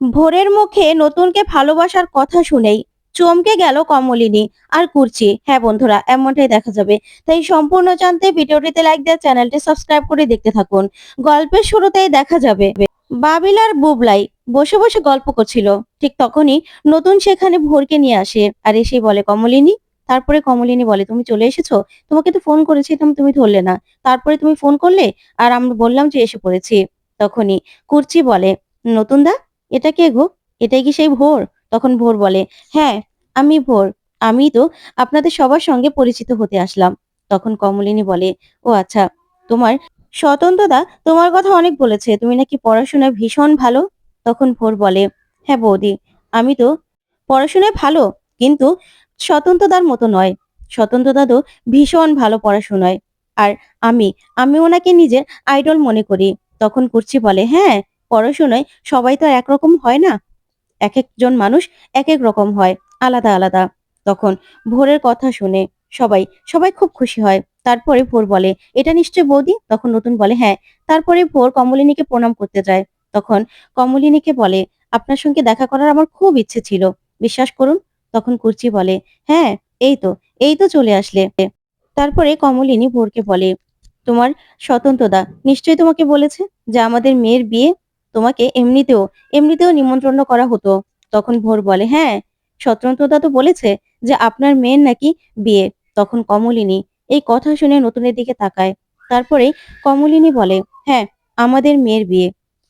ভোরের মুখে নতুনকে ভালোবাসার কথা শুনেই চমকে গেল কমলিনী আর কুর্চি। হ্যাঁ বন্ধুরা, এমনটাই দেখা যাবে। তাই সম্পূর্ণ জানতে ভিডিওটিতে লাইক দিয়ে চ্যানেলটি সাবস্ক্রাইব করে দেখতে থাকুন। গল্পের শুরুতেই দেখা যাবে বাবিল আর বুবলাই বসে বসে গল্প করছিল। ঠিক তখনই নতুন সেখানে ভোরকে নিয়ে আসে আর এসেই বলে, কমলিনী। তারপরে কমলিনী বলে, তুমি চলে এসেছো? তোমাকে তো ফোন করেছিলাম, তুমি ধরলে না। তারপরে তুমি ফোন করলে আর আমরা বললাম যে এসে পড়েছি। তখনই কুর্চি বলে, নতুন দা, এটা কে গো? এটাই কি সেই ভোর? তখন ভোর বলে, হ্যাঁ, আমি ভোর। আমি তো আপনাদের সবার সঙ্গে পরিচিত হতে আসলাম। তখন কমলিনী বলে, ও আচ্ছা, তোমার স্বতন্ত্রদা তোমার কথা অনেক বলেছে, তুমি নাকি পড়াশোনায় ভীষণ ভালো। তখন ভোর বলে, হ্যাঁ বৌদি, আমি তো পড়াশোনায় ভালো, কিন্তু স্বতন্ত্রদার মতো নয়। স্বতন্ত্রদা তো ভীষণ ভালো পড়াশোনায়। আর আমি আমি ওনাকে নিজের আইডল মনে করি। তখন কুর্চি বলে, হ্যাঁ, পড়াশোনায় সবাই তো আর একরকম হয় না। একেকজন মানুষ একেক রকম হয়, আলাদা আলাদা। তখন ভোরের কথা শুনে সবাই সবাই খুব খুশি হয়। তারপরে ভোর বলে, এটা নিশ্চয় বৌদি? তখন নতুন বলে, হ্যাঁ। তারপরে ভোর কমলিনীকে প্রণাম করতে যায়। তখন কমলিনীকে বলে, আপনার সঙ্গে দেখা করার আমার খুব ইচ্ছে ছিল, বিশ্বাস করুন। তখন কুর্চি বলে, হ্যাঁ, এই তো এই তো চলে আসলে। তারপরে কমলিনী ভোরকে বলে, তোমার স্বতন্ত্রদা নিশ্চয়ই তোমাকে বলেছে যে আমাদের মেয়ের বিয়ে, তোমাকে এমনিতেও এমনিতেও নিমন্ত্রণ করা হতো। তখন ভোর বলে, হ্যাঁ, স্বতন্ত্রদা তো বলেছে যে আপনার মেয়ের নাকি বিয়ে। তখন কমলিনী এই কথা শুনে নতুনের দিকে তাকায়। তারপরে কমলিনী বলে, হ্যাঁ, আমাদের মেয়ের বিয়ে।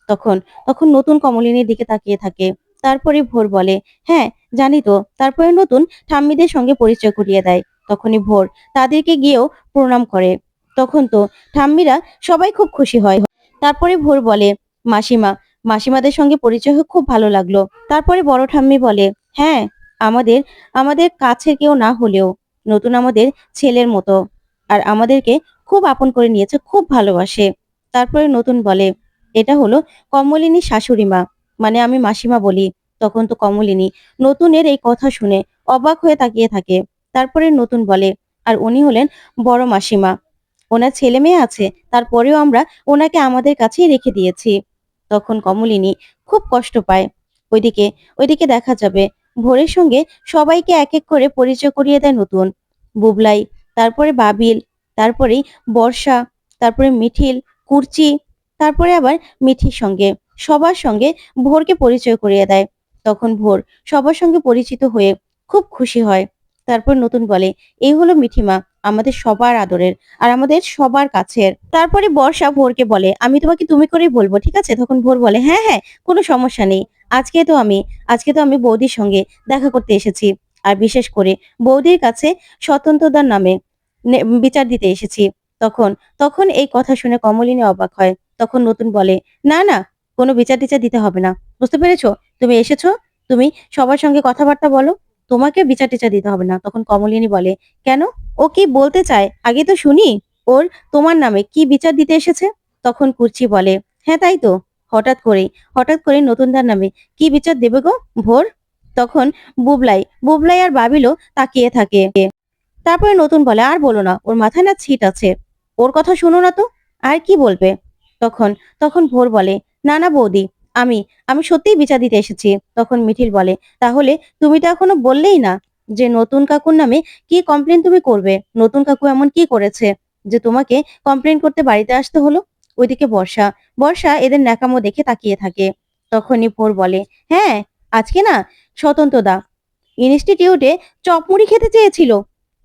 তখন তখন নতুন কমলিনীর দিকে তাকিয়ে থাকে। তারপরে ভোর বলে, হ্যাঁ, জানি তো। তারপরে নতুন ঠাম্মিদের সঙ্গে পরিচয় করিয়ে দেয়। তখনই ভোর তাদেরকে গিয়েও প্রণাম করে। তখন তো ঠাম্মিরা সবাই খুব খুশি হয়। তারপরে ভোর বলে, মাসিমা, মাসিমাদের সঙ্গে পরিচয় হয়ে খুব ভালো লাগলো। তারপরে বড় ঠাম্মি বলে, হ্যাঁ, আমাদের আমাদের কাছের কেউ না হলেও নতুন আমাদের ছেলের মতো, আর আমাদেরকে খুব আপন করে নিয়েছে, খুব ভালোবাসে। তারপরে নতুন বলে, এটা হলো কমলিনী শাশুড়ি মা, মানে আমি মাসিমা বলি। তখন তো কমলিনী নতুনের এই কথা শুনে অবাক হয়ে তাকিয়ে থাকে। তারপরে নতুন বলে, আর উনি হলেন বড় মাসিমা। ওনার ছেলে মেয়ে আছে, তারপরেও আমরা ওনাকে আমাদের কাছেই রেখে দিয়েছি। তখন কমলিনী খুব কষ্ট পায়। ওইদিকে ওইদিকে দেখা যাবে ভোরের সঙ্গে সবাইকে এক এক করে পরিচয় করিয়ে দেয় নতুন। বুবলাই, তারপরে বাবিল, তারপরেই বর্ষা, তারপরে মিঠিল, কুর্চি, তারপরে আবার মিঠির সঙ্গে সবার সঙ্গে ভোরকে পরিচয় করিয়ে দেয়। তখন ভোর সবার সঙ্গে পরিচিত হয়ে খুব খুশি হয়। তারপর নতুন বলে, এই হলো মিঠিমা, আমাদের সবার আদরের আর আমাদের সবার কাছের। তারপরে বর্ষা ভোরকে বলে, আমি তোমাকে তুমি করেই বলবো, ঠিক আছে? তখন ভোর বলে, হ্যাঁ হ্যাঁ, কোনো সমস্যা নেই। আজকে তো আমি আজকে তো আমি বৌদির সঙ্গে দেখা করতে এসেছি। আর বিশেষ করে বৌদির কাছে স্বতন্ত্রতার নামে বিচার দিতে এসেছি। তখন তখন এই কথা শুনে কমলিনী অবাক হয়। তখন নতুন বলে, না না, কোনো বিচার টিচার দিতে হবে না। বুঝতে পেরেছো? তুমি এসেছো, তুমি সবার সঙ্গে কথাবার্তা বলো, তোমাকে বিচার টিচার দিতে হবে না। তখন কমলিনী বলে, কেন? ও কি বলতে চায় আগে তো শুনি। ওর তোমার নামে কি বিচার দিতে এসেছে? তখন কুর্চি বলে, হ্যাঁ তাই তো, হঠাৎ করে নতুনদার নামে কি বিচার দেবে গো ভোর? তখন বুবলাই আর বাবিলও তাকিয়ে থাকে। তারপরে নতুন বলে, আর বলো না, ওর মাথায় না ছিট আছে, ওর কথা শোনো না তো, আর কি বলবে? তখন তখন ভোর বলে, না না বৌদি, আমি আমি সত্যিই বিচার দিতে এসেছি। তখন মিঠিল বলে, তাহলে তুমি তো এখনো বললেই না যে নতুন কাকুর নামে কি কমপ্লেন তুমি করবে। নতুন কাকু এমন কি করেছে যে তোমাকে কমপ্লেন করতে বাড়িতে আসতে হলো? ওইদিকে বর্ষা বর্ষা এদের ন্যাকামো দেখে তাকিয়ে থাকে। তখনই ভোর বলে, হ্যাঁ, আজকে না স্বতন্ত্রদা ইনস্টিটিউটে চপমুড়ি খেতে চেয়েছিল,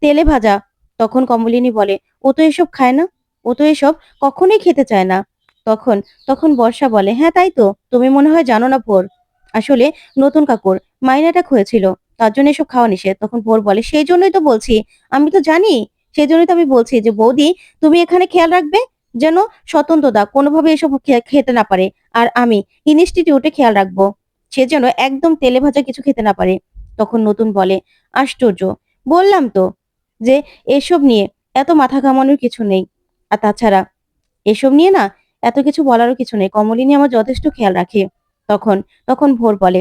তেলে ভাজা। তখন কমলিনী বলে, ও তো এসব খায় না, ও তো এসব কখনোই খেতে চায় না। তখন তখন বর্ষা বলে, হ্যাঁ তাই তো, তুমি মনে হয় জানো না ভোর, আসলে নতুন কাকুর মাইনেটা হয়েছিল, তার জন্য এসব খাওয়া নিষেধ। তখন ভোর বলে, সেই জন্যই তো বলছি, আমি তো জানি, সেই জন্যই তো আমি বলছি যে বৌদি, তুমি এখানে খেয়াল রাখবে যেন স্বতন্ত্রদা কোনোভাবে এসব খেতে না পারে, আর আমি ইনস্টিটিউটে খেয়াল রাখবো সে যেন একদম তেলে ভাজা কিছু খেতে না পারে। তখন নতুন বলে, আশ্চর্য, বললাম তো যে এসব নিয়ে এত মাথা ঘামানোর কিছু নেই। আর তাছাড়া এসব নিয়ে না এত কিছু বলারও কিছু নেই, কমলিনী আমার যথেষ্ট খেয়াল রাখে। তখন তখন ভোর বলে,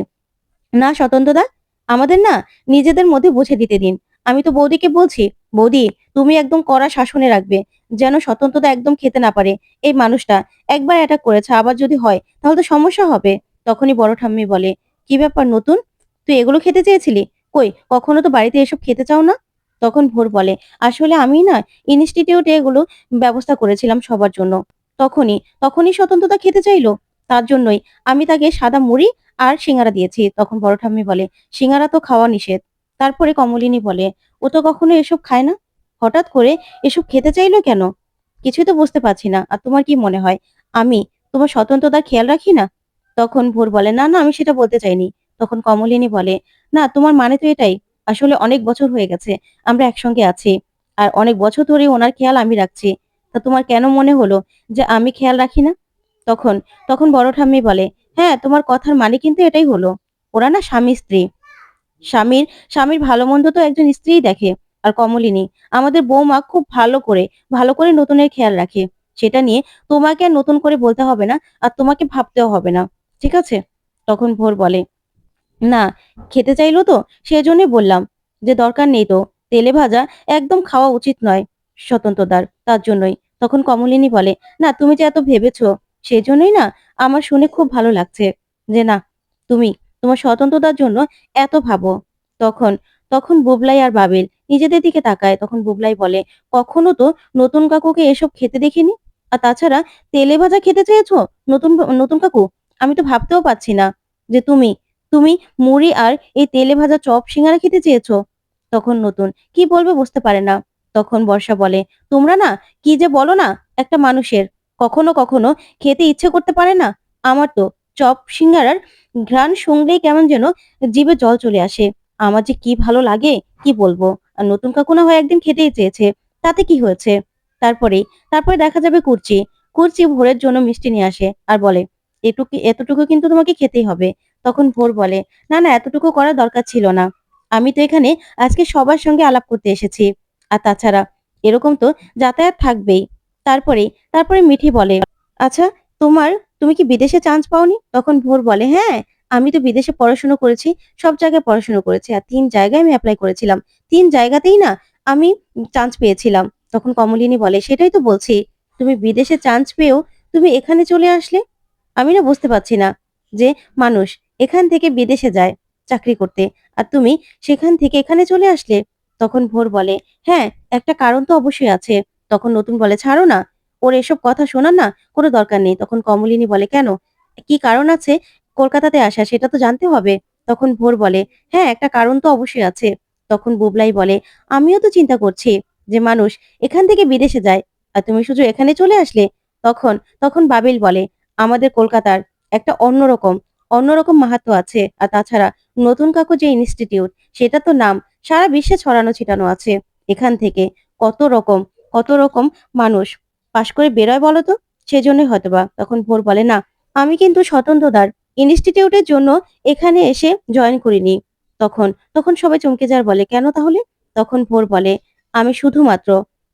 না স্বতন্ত্রদা, আমাদের না নিজেদের মধ্যে বুঝে দিতে দিন। আমি তো বৌদিকে বলছি, বৌদি, তুমি একদম কড়া শাসনে রাখবে যেন স্বতন্ত্রতা একদম খেতে না পারে। এই মানুষটা একবার অ্যাটাক করেছে, আবার যদি হয় তাহলে তো সমস্যা হবে। তখনই বড় ঠাম্মি বলে, কি ব্যাপার নতুন, তুই এগুলো খেতে চেয়েছিলি? কই কখনো তো বাড়িতে এসব খেতে চাও না? তখন ভোর বলে, আসলে আমি না ইনস্টিটিউটে এগুলো ব্যবস্থা করেছিলাম সবার জন্য। তখনই স্বতন্ত্রতা খেতে চাইলো। তার জন্যই আমি তাকে সাদা মুড়ি আর সিঙ্গারা দিয়েছি। তখন বড় ঠাম্মি বলে, সিঙ্গারা তো খাওয়া নিষেধ। তারপরে কমলিনী বলে, ও তো কখনো এসব খায় না। হঠাৎ করে এসব খেতে চাইলো কেন? কিছুই তো বুঝতে পারছি না। আর তোমার কি মনে হয় আমি তোমার স্বতন্ত্রতার খেয়াল রাখি না? তখন ভোর বলে, না, না, আমি সেটা বলতে চাইনি। তখন কমলিনী বলে, না, তোমার মানে তো এটাই। আসলে অনেক বছর হয়ে গেছে আমরা একসঙ্গে আছি। আর অনেক বছর ধরে ওনার খেয়াল আমি রাখছি। তা তোমার কেন মনে হলো যে আমি খেয়াল রাখি না? তখন তখন বড় ঠাম্মি বলে, হ্যাঁ, তোমার কথার মানে কিন্তু এটাই হলো। ওরা না স্বামী-স্ত্রী। স্বামীর স্বামীর ভালো-মন্দ তো একজন স্ত্রীই দেখে। আর কমলিনী, আমাদের বৌমা খুব ভালো করে নতুনের খেয়াল রাখে। সেটা নিয়ে তোমাকে আর নতুন করে বলতে হবে না, আর তোমাকে ভাবতেও হবে না। ঠিক আছে? তখন ভোর বলে, না, খেতে চাইলো তো সেজন্যই বললাম যে দরকার নেই তো। তেলে ভাজা একদম খাওয়া উচিত নয় স্বতন্ত্রতার, তার জন্যই। তখন কমলিনী বলে, না, তুমি যে এত ভেবেছো সেজন্যই না আমার শুনে খুব ভালো লাগছে যে না, তুমি তোমার স্বতন্ত্রতার জন্য এত ভাবো। তখন তখন বুবলাই আর বাবিল নিজেদের দিকে তাকায়। তখন বুবলাই বলে, কখনো তো নতুন কাকুকে এসব খেতে দেখিনি। আর তাছাড়া তেলে ভাজা খেতে চেয়েছো নতুন নতুন কাকু? আমি তো ভাবতেও পারছি না যে তুমি তুমি মুড়ি আর এই তেলে ভাজা চপ সিঙ্গারা খেতে চেয়েছো। তখন নতুন কি বলবে বুঝতে পারে না। তখন বর্ষা বলে, তোমরা না কি যে বলো না একটা মানুষের কখনো খেতে ইচ্ছে করতে পারে না। আমার তো চপ সিঙ্গারার ঘ্রাণ শুনলেই কেমন যেন জিভে জল চলে আসে। আমার যে কি ভালো লাগে কি বলবো। আর নতুন কাকু না হয় একদিন খেতেই চেয়েছে, তাতে কি হয়েছে? তারপরে তারপরে দেখা যাবে কুর্চি ভোরের জন্য মিষ্টি নিয়ে আসে আর বলে, এতটুকু কিন্তু তোমাকে খেতেই হবে। তখন ভোর বলে, না, না, এতটুকু করার দরকার ছিল না। আমি তো এখানে আজকে সবার সঙ্গে আলাপ করতে এসেছি। আর তাছাড়া এরকম তো যাতায়াত থাকবেই। তারপরে তারপরে মিঠি বলে, আচ্ছা, তোমার তুমি কি বিদেশে চান্স পাওনি? তখন ভোর বলে, হ্যাঁ, আমি তো বিদেশে পড়াশোনা করেছি। সব জায়গায় পড়াশোনা করেছি। আর ৩ জায়গায় আমি এপ্লাই করেছিলাম। ৩ জায়গাতেই না আমি চান্স পেয়েছিলাম। তখন কমলিনী বলে, সেটাই তো বলছি। তুমি বিদেশে চান্স পেয়েও তুমি এখানে চলে আসলে। আমি না বুঝতে পারছি না যে মানুষ এখান থেকে বিদেশে যায় চাকরি করতে। আর তুমি সেখান থেকে এখানে চলে আসলে। তখন ভোর বলে, হ্যাঁ, একটা কারণ তো অবশ্যই আছে। তখন নতুন বলে, ছাড়ো না। ওর এসব কথা শোনার না কোনো দরকার নেই। তখন কমলিনী বলে, কেন? কি কারণ আছে কলকাতাতে আসা সেটা তো জানতে হবে। তখন ভোর বলে, হ্যাঁ, একটা কারণ তো অবশ্যই আছে। তখন বুবলাই বলে, আমিও তো চিন্তা করছি যে মানুষ এখান থেকে বিদেশে যায়। আর তুমি শুধু এখানে চলে আসলে। তখন তখন বাবিল বলে, আমাদের কলকাতার একটা অন্যরকম মাহাত্ম্য আছে। আর তাছাড়া নতুন কাকু যে ইনস্টিটিউট সেটা তো নাম সারা বিশ্বে ছড়ানো ছিটানো আছে। এখান থেকে কত রকম কত রকম মানুষ পাশ করে বেরোয় বলো তো। সেজন্যই হয়তোবা। তখন ভোর বলে, না, আমি কিন্তু স্বতন্ত্রতার ইনস্টিটিউটের জন্য এখানে এসে জয়েন করিনি। তখন তখন সবাই চমকে যাওয়ার বলে, কেন তাহলে? তখন ভোর বলে, আমি শুধুমাত্র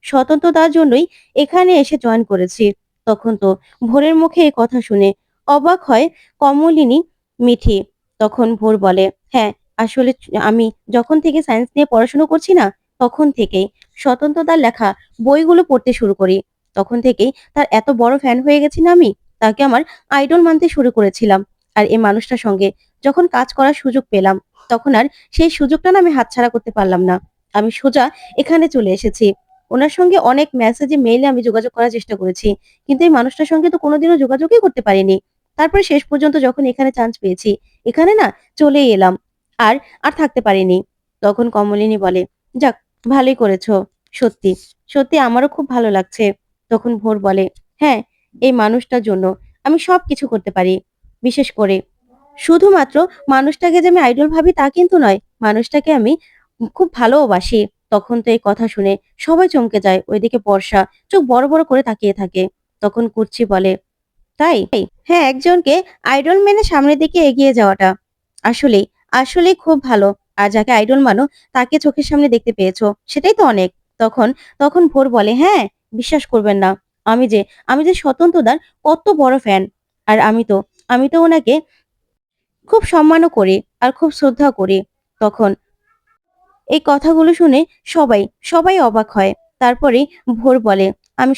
স্বতন্ত্রতার জন্যই এখানে এসে জয়েন করেছি। তখন তো ভোরের মুখে এই কথা শুনে অবাক হয় কমলিনী, মিঠি। তখন ভোর বলে, হ্যাঁ, আসলে আমি যখন থেকে সায়েন্স নিয়ে পড়াশোনা করছি না তখন থেকেই স্বতন্ত্রতার লেখা বইগুলো পড়তে শুরু করি। তখন থেকেই তার এত বড় ফ্যান হয়ে গেছি না আমি। তাকে আমার আইডল মানতে শুরু করেছিলাম। আর এই মানুষটার সঙ্গে যখন কাজ করার সুযোগ পেলাম তখন আর সেই সুযোগটা না আমি হাতছাড়া করতে পারলাম না। আমি সোজা এখানে চলে এসেছি। ওনার সঙ্গে অনেক মেসেজে মেইলে আমি যোগাযোগ করার চেষ্টা করেছি। কিন্তু এই মানুষটার সঙ্গে তো কোনোদিনও যোগাযোগই করতে পারিনি। তারপরে শেষ পর্যন্ত যখন এখানে চান্স পেয়েছি, এখানে না চলেই এলাম। আর আর থাকতে পারিনি। তখন কমলিনী বলে, যাক, ভালোই করেছো। সত্যি, সত্যি আমারও খুব ভালো লাগছে। তখন ভোর বলে, হ্যাঁ, এই মানুষটার জন্য আমি সবকিছু করতে পারি। বিশেষ করে শুধুমাত্র মানুষটাকে যে আমি আইডল ভাবি তা কিন্তু নয়। মানুষটাকে আমি খুব ভালোওবাসি। তখন তো এই কথা শুনে সবাই চমকে যায়। ওইদিকে বর্ষা চোখ বড় করে তাকিয়ে থাকে। তখন কুর্চি বলে, তাই? হ্যাঁ, একজনকে আইডল মেনে সামনের দিকে এগিয়ে যাওয়াটা আসলেই, আসলেই খুব ভালো। আর যাকে আইডল মানো তাকে চোখের সামনে দেখতে পেয়েছো, সেটাই তো অনেক। তখন তখন ভোর বলে, হ্যাঁ, বিশ্বাস করবেন না। আমি যে আমি যে স্বতন্ত্রদার কত বড় ফ্যান। আর আমি তো ওনাকে খুব সম্মানও করি আর খুব শ্রদ্ধাও করি। তখন এই কথাগুলো শুনে সবাই অবাক হয়। তারপরে ভোর বলে, আমি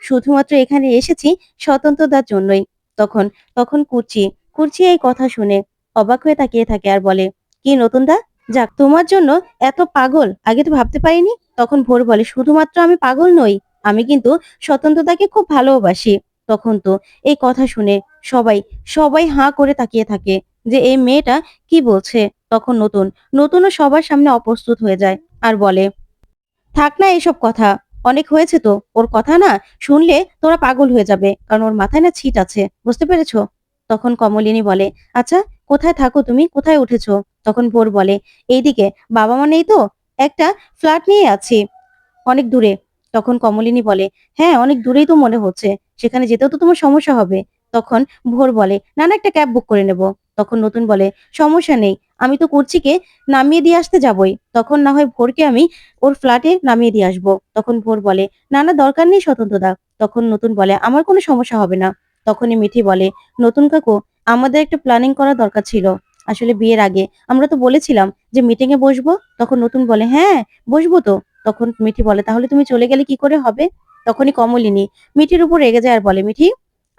শুধুমাত্র এখানে এসেছি স্বতন্ত্রতার জন্যই। তখন তখন কুচি কুর্চি এই কথা শুনে অবাক হয়ে তাকিয়ে থাকে আর বলে, কি নতুন দা? যাক, তোমার জন্য এত পাগল আগে তো ভাবতে পারিনি। তখন ভোর বলে, শুধুমাত্র আমি পাগল নই, আমি কিন্তু স্বতন্ত্রতাকে খুব ভালোবাসি। তখন তো এই কথা শুনে সবাই সবাই হাঁ করে তাকিয়ে থাকে যে এই মেয়েটা কি বলছে। তখন নতুনও সবার সামনে অপ্রস্তুত হয়ে যায় আর বলে, থাক না এসব কথা, অনেক হয়েছে তো। ওর কথা না শুনলে তোরা পাগল হয়ে যাবে, কারণ ওর মাথায় না ছিট আছে, বুঝতে পেরেছো? তখন কমলিনী বলে, আচ্ছা কোথায় থাকো তুমি, কোথায় উঠেছো? তখন ভোর বলে, এইদিকে, বাবা মা নেই তো, একটা ফ্ল্যাট নিয়ে আছি অনেক দূরে। তখন কমলিনী বলে, হ্যাঁ অনেক দূরেই তো মনে হচ্ছে, সেখানে যেতেও তো তোমার সমস্যা হবে। তখন ভোর বলে, না না, একটা ক্যাব বুক করে নেব। তখন নতুন বলে, সমস্যা নেই, আমি তো কুর্চিকে নামিয়ে দিয়ে আসতে যাবই, তখন না হয় ভোরকে আমি ওর ফ্ল্যাটে নামিয়ে দিয়ে আসবো। তখন ভোর বলে, না না, দরকার নেই স্বতন্ত্রদা। তখন নতুন বলে, আমার কোনো সমস্যা হবে না। তখনই মিঠি বলে, নতুন কাকু, আমাদের একটা প্ল্যানিং করা দরকার ছিল। আসলে বিয়ের আগে আমরা তো বলেছিলাম যে মিটিং এ বসবো। তখন নতুন বলে, হ্যাঁ বসবো তো। তখন মিঠি বলে, তাহলে তুমি চলে গেলে কি করে হবে? তখনই কমলিনী মিঠির উপর রেগে যায় আর বলে, মিঠি,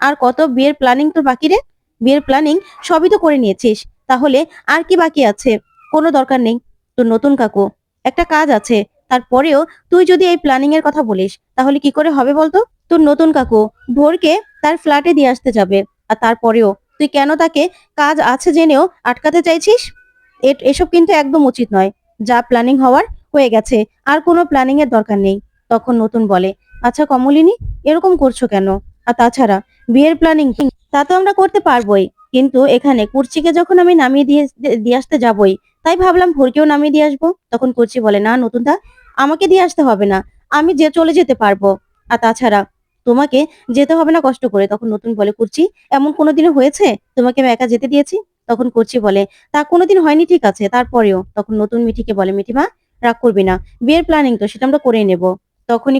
আর কত বিয়ের প্ল্যানিং তোর বাকি রে? বিয়ের প্ল্যানিং সবই তো করে নিয়েছিস, তাহলে আর কি বাকি আছে? কোনো দরকার নেই। তো নতুন কাকু, একটা কাজ আছে, তারপরেও তুই যদি এই প্ল্যানিং এর কথা বলিস তাহলে কি করে হবে বলতো? তোর নতুন কাকু ভোরকে তার ফ্ল্যাটে দিয়ে আসতে যাবে, আর তারপরেও তুই কেন তাকে কাজ আছে জেনেও আটকাতে চাইছিস? এসব কিন্তু একদম উচিত নয়। যা প্ল্যানিং হওয়ার হয়ে গেছে, আর কোনো প্ল্যানিং এর দরকার নেই। তখন নতুন বলে, আচ্ছা কমলিনী, এরকম করছো কেন? আর তাছাড়া বিয়ের প্ল্যানিং তা তো আমরা করতে পারবোই, কিন্তু এখানে কুর্চিকে যখন আমি নামিয়ে দিয়ে আসতে যাবই, তাই ভাবলাম ভোরকেও নামিয়ে দিয়ে আসবো। তখন কুর্চি বলে, না নতুন দা, আমাকে দিয়ে আসতে হবে না, আমি যে চলে যেতে পারবো। আর তাছাড়া তোমাকে যেতে হবে না কষ্ট করে। তখন নতুন বলে, কুর্চি, এমন কোনোদিনও হয়েছে তোমাকে আমি একা যেতে দিয়েছি? তখন কুর্চি বলে, তা কোনোদিন হয়নি ঠিক আছে, তারপরেও। তখন নতুন মিঠিকে বলে, মিঠিমা রাগ করবি না, বিয়ের প্ল্যানিং তো সেটা আমরা করেই নেব। তখনই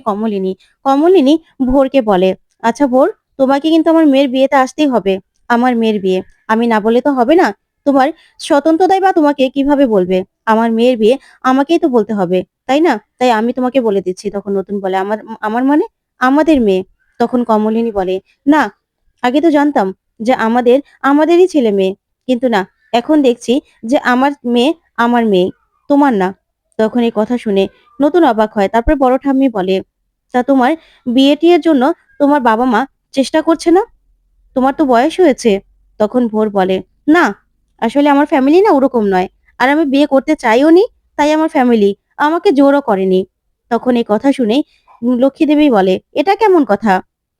কমলিনী ভোরকে বলে, আচ্ছা ভোর, তোমাকে কিন্তু আমার মেয়ের বিয়েতে আসতেই হবে। আমার মেয়ের বিয়ে, আমি না বলে তো হবে না। তোমার স্বতন্ত্রতাই বা তোমাকে কিভাবে বলবে? আমার মেয়ের বিয়ে আমাকেই তো বলতে হবে, তাই না? তাই আমি তোমাকে বলে দিচ্ছি। তখন নতুন বলে, আমার আমার মানে আমাদের মেয়ে। তখন কমলিনী বলে, না, আগে তো জানতাম যে আমাদেরই ছেলে মেয়ে, কিন্তু না, এখন দেখছি যে আমার মেয়ে, তোমার না। তখন এই কথা শুনে নতুন অবাক হয়। তারপরে বড় ঠাম্মি বলে, তা তোমার বিয়ে টিয়ের জন্য তোমার বাবা মা চেষ্টা করছে না? তোমার তো বয়স হয়েছে। তখন ভোর বলে, না, আসলে আমার ফ্যামিলি না ওরকম নয়, আর আমি বিয়ে করতে চাইও নি, তাই আমার ফ্যামিলি আমাকে জোরও করেনি। তখন এই কথা শুনে লক্ষ্মী দেবী বলে, এটা কেমন কথা?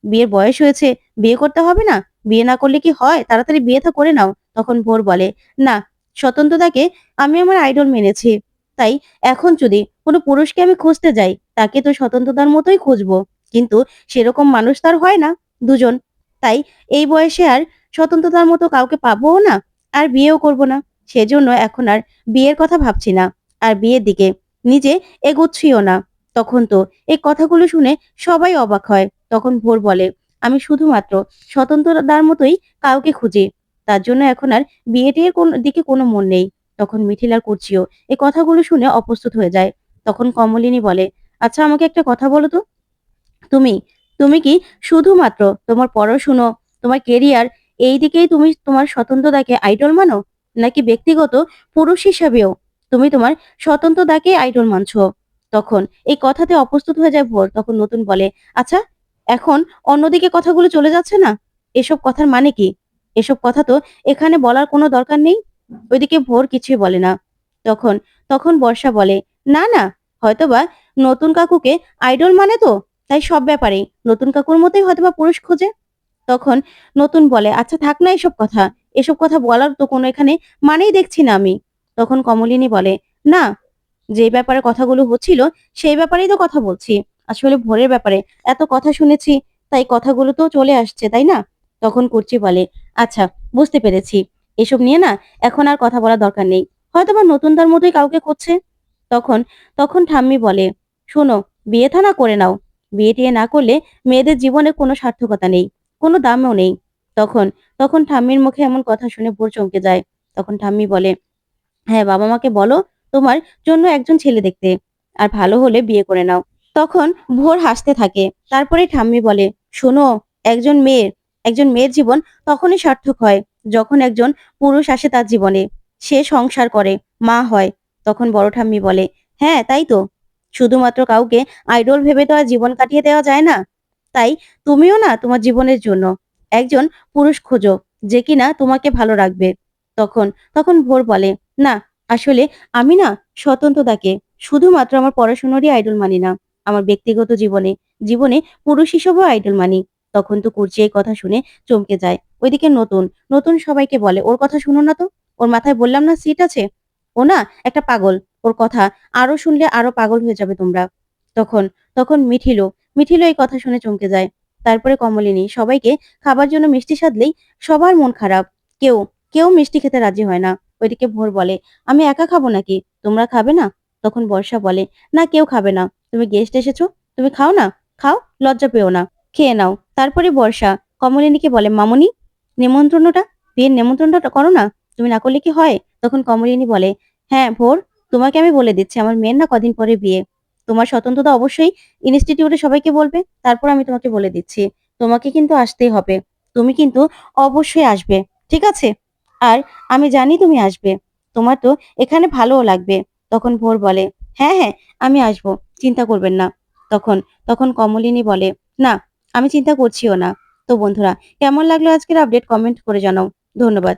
বিয়ের বয়স হয়েছে, বিয়ে করতে হবে না? বিয়ে না করলে কি হয়, তাড়াতাড়ি বিয়েটা করে নাও। তখন ভোর বলে, না, স্বতন্ত্রতাকে আমি আমার আইডল মেনেছি, তাই এখন যদি কোনো পুরুষকে আমি খুঁজতে যাই, তাকে তো স্বতন্ত্রতার মতোই খুঁজবো, কিন্তু সেরকম মানুষ তার হয় না দুজন। তাই এই বয়সে আর স্বতন্ত্রতার মতো কাউকে পাবোও না, আর বিয়েও করব না। সেজন্য এখন আর বিয়ের কথা ভাবছি না, আর বিয়ের দিকে নিজে এগোচ্ছিও না। তখন তো এই কথাগুলো শুনে সবাই অবাক হয়। তখন ভোর বলে, আমি শুধুমাত্র স্বতন্ত্রতার মতোই কাউকে খুঁজি, তার জন্য এখন আর বিয়ে টিয়ের কোন দিকে কোনো মন নেই। তখন মিঠিলার কুর্চিও এই কথাগুলো শুনে অপ্রস্তুত হয়ে যায়। তখন কমলিনী বলে, আচ্ছা আমাকে একটা কথা বলো তো, তুমি তুমি কি শুধুমাত্র তোমার পড়াশুনো, তোমার কেরিয়ার, এই দিকেই তুমি তোমার স্বতন্ত্রতাকে আইডল মানো, নাকি ব্যক্তিগত পুরুষ হিসাবেও তুমি তোমার স্বতন্ত্রতাকে আইডল মানছো? তখন এই কথাতে অপ্রস্তুত হয়ে যায় ভোর। তখন নতুন বলে, আচ্ছা, এখন অন্যদিকে কথাগুলো চলে যাচ্ছে না, এসব কথার মানে কি? এসব কথা তো এখানে বলার কোনো দরকার নেই। ওইদিকে ভোর কিছুই বলে না। তখন তখন বর্ষা বলে, না না, হয়তোবা নতুন কাকুকে আইডল মানে তো, তাই সব ব্যাপারেই নতুন কাকুর মতোই হয়তোবা পুরুষ খোঁজে। তখন নতুন বলে, আচ্ছা থাক না এসব কথা, এসব কথা বলার তো কোনো এখানে মানেই দেখছি না আমি। তখন কমলিনী বলে, না, যে ব্যাপারে কথাগুলো হচ্ছিল সেই ব্যাপারেই তো কথা বলছি। আসলে ভোরের ব্যাপারে এত কথা শুনেছি, তাই কথাগুলো তো চলে আসছে, তাই না? তখন কুর্চি বলে, আচ্ছা বুঝতে পেরেছি, এসব নিয়ে না এখন আর কথা বলার দরকার নেই, হয়তোবা নতুন তার মতোই কাউকে খুঁজছে। তখন তখন ঠাম্মি বলে, শোনো, বিয়ে থা না করে নাও। বিয়ে টিয়ে না করলে মেয়েদের জীবনে কোনো সার্থকতা নেই, কোনো দামও নেই। তখন তখন ঠাম্মির মুখে এমন কথা শুনে ভোর চমকে যায়। তখন ঠাম্মি বলে, হ্যাঁ বাবা মাকে বলো তোমার জন্য একজন ছেলে দেখতে, আর ভালো হলে বিয়ে করে নাও। তখন ভোর হাসতে থাকে। তারপরে ঠাম্মি বলে, শোনো, একজন মেয়ের একজন মেয়ের জীবন তখনই সার্থক হয় যখন একজন পুরুষ আসে তার জীবনে, সে সংসার করে, মা হয়, তখন বড় ঠাম্মি বলে, হ্যাঁ তাই তো, শুধুমাত্র কাউকে আইডল ভেবে তো আর জীবন কাটিয়ে দেওয়া যায় না। তাই তুমিও না তোমার জীবনের জন্য একজন পুরুষ খোঁজো, যে কিনা তোমাকে ভালো রাখবে। তখন তখন ভোর বলে, না আসলে আমি না স্বতন্ত্রতাকে শুধুমাত্র আমার পড়াশোনারই আইডল মানি না, আমার ব্যক্তিগত জীবনে জীবনে পুরুষ হিসেবেও আইডল মানি। তখন তো কুর্চি এই কথা শুনে চমকে যায়। ওইদিকে নতুন নতুন সবাইকে বলে, ওর কথা শুনো না তো, ওর মাথায় বললাম না সিট আছে, ও না একটা পাগল, ওর কথা আরো শুনলে আরো পাগল হয়ে যাবে তোমরা। তখন তখন মিঠিলো এই কথা শুনে চমকে যায়। তারপরে কমলিনী সবাইকে খাবার জন্য মিষ্টি সাধলেই সবার মন খারাপ। কেউ কেউ মিষ্টি খেতে রাজি হয় না। ওইদিকে ভোর বলে, আমি একা খাবো নাকি, তোমরা খাবে না? তখন বর্ষা বলে, না কেউ খাবে না, তুমি গেস্ট এসেছো, তুমি খাও না, খাও, লজ্জা পেও না, খেয়ে নাও। তারপরে বর্ষা কমলিনীকে বলে, মামুনি, নেমন্ত্রণটা, বিয়ের নেমন্ত্রণটা করো না, তুমি না করলে কি হয়? তখন কমলিনী বলে, হ্যাঁ ভোর, তোমাকে আমি বলে দিচ্ছি, আমার মেয়ের না কদিন পরে বিয়ে। তোমার স্বতন্ত্রতা অবশ্যই ইনস্টিটিউটে সবাইকে বলবে, তারপর আমি তোমাকে বলে দিচ্ছি, তোমাকে কিন্তু আসতেই হবে, তুমি কিন্তু অবশ্যই আসবে, ঠিক আছে? আর আমি জানি তুমি আসবে, তোমার তো এখানে ভালোও লাগবে। তখন ভোর বলে, হ্যাঁ হ্যাঁ, আমি আসবো, চিন্তা করবেন না। তখন তখন কমলিনী বলে, না আমি চিন্তা করছিও না। তো বন্ধুরা, কেমন লাগলো আজকের আপডেট কমেন্ট করে জানাও। ধন্যবাদ।